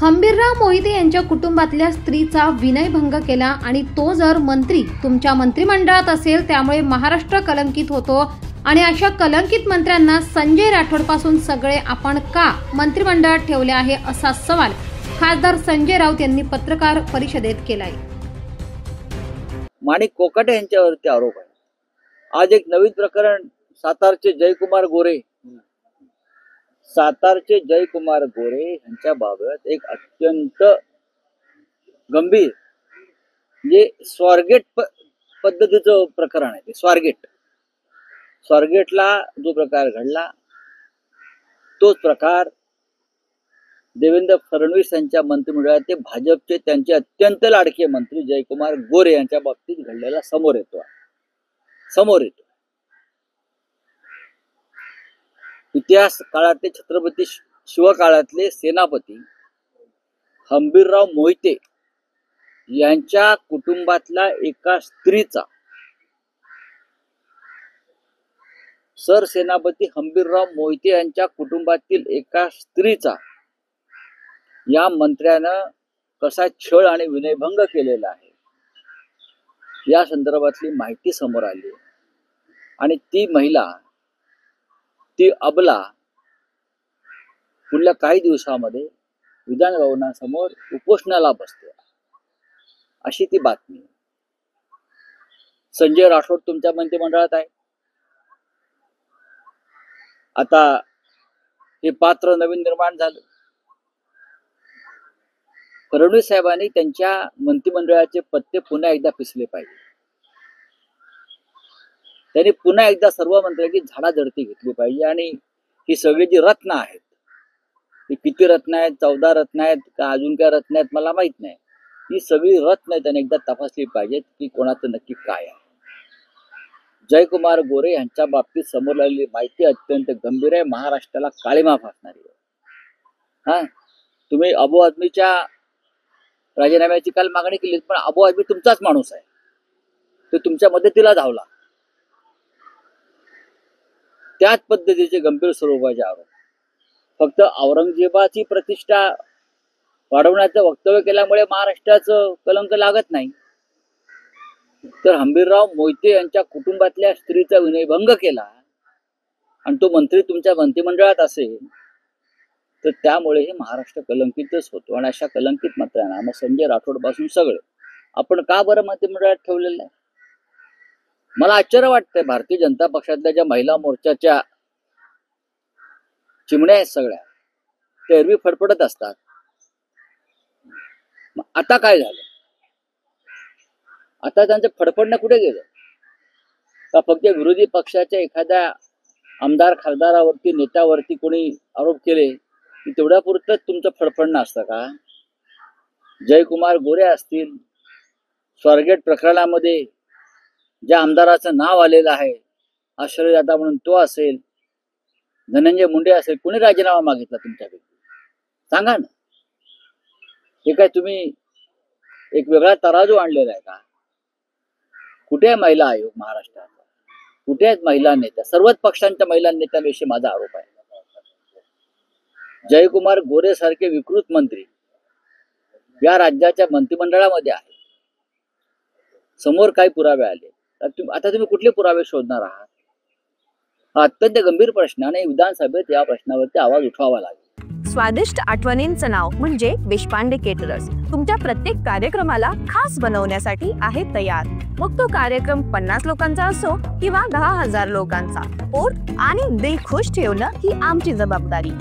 हंबीरराव मोहिते यांच्या कुटुंबातल्या स्त्रीचा विनयभंग केला आणि तो जर मंत्री तुमच्या मंत्रिमंडळात असेल त्यामुळे महाराष्ट्र कलंकित होतो आणि अशा कलंकित मंत्र्यांना संजय राठोडपासून सगळे आपण का मंत्रिमंडळात ठेवले आहे असा सवाल खासदार संजय राऊत यांनी पत्रकार परिषदेत केलाय। माणिक कोकाटे यांच्यावरती आरोप आहे। आज एक नवीन प्रकरण सातारचे जयकुमार गोरे यांच्या बाबत एक अत्यंत गंभीर म्हणजे स्वारगेट पद्धतीचं प्रकरण आहे। ते स्वारगेटला जो प्रकार घडला तोच प्रकार देवेंद्र फडणवीस यांच्या मंत्रिमंडळात ते भाजपचे त्यांचे अत्यंत लाडके मंत्री जयकुमार गोरे यांच्या बाबतीत घडलेला समोर येतो। इतिहास काळातले छत्रपती शिवकाळातले सेनापती हंबीरराव मोहिते यांच्या कुटुंबातल्या एका स्त्रीचा सरसेनापती हंबीरराव मोहिते यांच्या कुटुंबातील एका स्त्रीचा या मंत्र्यानं कसा छळ आणि विनयभंग केलेला आहे या संदर्भातली माहिती समोर आली आणि ती महिला ती अबला पुढल्या काही दिवसामध्ये विधान भवनासमोर उपोषणाला बसते अशी ती बातमी। संजय राठोड तुमच्या मंत्रिमंडळात आहे। आता हे पात्र नवीन निर्माण झालं। फडणवीस साहेबांनी त्यांच्या मंत्रिमंडळाचे पत्ते पुन्हा एकदा पिसले पाहिजे। त्यांनी पुन्हा एकदा सर्व मंत्र्यांची झाडाझडती घेतली पाहिजे आणि ही सगळी जी रत्न आहेत ही किती रत्न आहेत 14 रत्न आहेत का अजून काय रत्न आहेत मला माहित नाही। ही सगळी रत्न त्यांनी एकदा तपासली पाहिजेत की कोणाचं नक्की काय आहे। जयकुमार गोरे यांच्या बाबतीत समोर आलेली माहिती अत्यंत गंभीर आहे। महाराष्ट्राला काळीमा फासणारी आहे। तुम्ही अबू आझमीच्या राजीनाम्याची काल मागणी केली पण अबू आझमी तुमचाच माणूस आहे। तो तुमच्या मदतीला धावला। त्याच पद्धतीचे गंभीर स्वरूपाचे आरोप फक्त औरंगजेबाची प्रतिष्ठा वाढवण्याचं वक्तव्य केल्यामुळे महाराष्ट्राचं कलंक लागत नाही तर हंबीरराव मोहिते यांच्या कुटुंबातल्या स्त्रीचा विनयभंग केला आणि तो मंत्री तुमच्या मंत्रिमंडळात असेल तर त्यामुळे हे महाराष्ट्र कलंकितच होतो आणि अशा कलंकित मंत्र्यांना मग संजय राठोड पासून सगळे आपण का बरं मंत्रिमंडळात ठेवलेलं आहे। मला आश्चर्य वाटतंय भारतीय जनता पक्षातल्या ज्या महिला मोर्चाच्या चिमण्या आहेत सगळ्या ते एरवी फडफडत असतात। मग आता काय झालं? आता त्यांचं फडफडणं कुठे गेलं? का फक्त विरोधी पक्षाच्या एखाद्या आमदार खासदारावरती नेत्यावरती कोणी आरोप केले की तेवढ्या पुरतच तुमचं फडफडणं असतं का? जयकुमार गोरे असतील, स्वारगेट प्रकरणामध्ये ज्या आमदाराचं नाव आलेलं आहे आश्रयदाता म्हणून तो असेल, धनंजय मुंडे असेल, कोणी राजीनामा मागितला तुमच्याकडे सांगा ना। हे काय तुम्ही एक वेगळा तराजू आणलेला आहे का? कुठे आहे महिला आयोग महाराष्ट्रात? कुठे आहेत महिला नेत्या? सर्वच पक्षांच्या महिला नेत्यांविषयी माझा आरोप आहे। जयकुमार गोरे सारखे विकृत मंत्री या राज्याच्या मंत्रिमंडळामध्ये आहेत। समोर काही पुरावे आले आता तुम्ही कुठले पुरावे शोधणार आहात? हा अत्यंत गंभीर प्रश्न आणि विधानसभेत या प्रश्नावरती आवाज उठवावा लागेल। स्वादिष्ट आठवणींचं नाव म्हणजे देशपांडे केटरर्स तुमच्या प्रत्येक कार्यक्रमाला खास बनवण्यासाठी आहे तयार। मग तो कार्यक्रम 50 लोकांचा असो किंवा 10,000 लोकांचा, पोट आणि दिल खुश ठेवणं ही आमची जबाबदारी।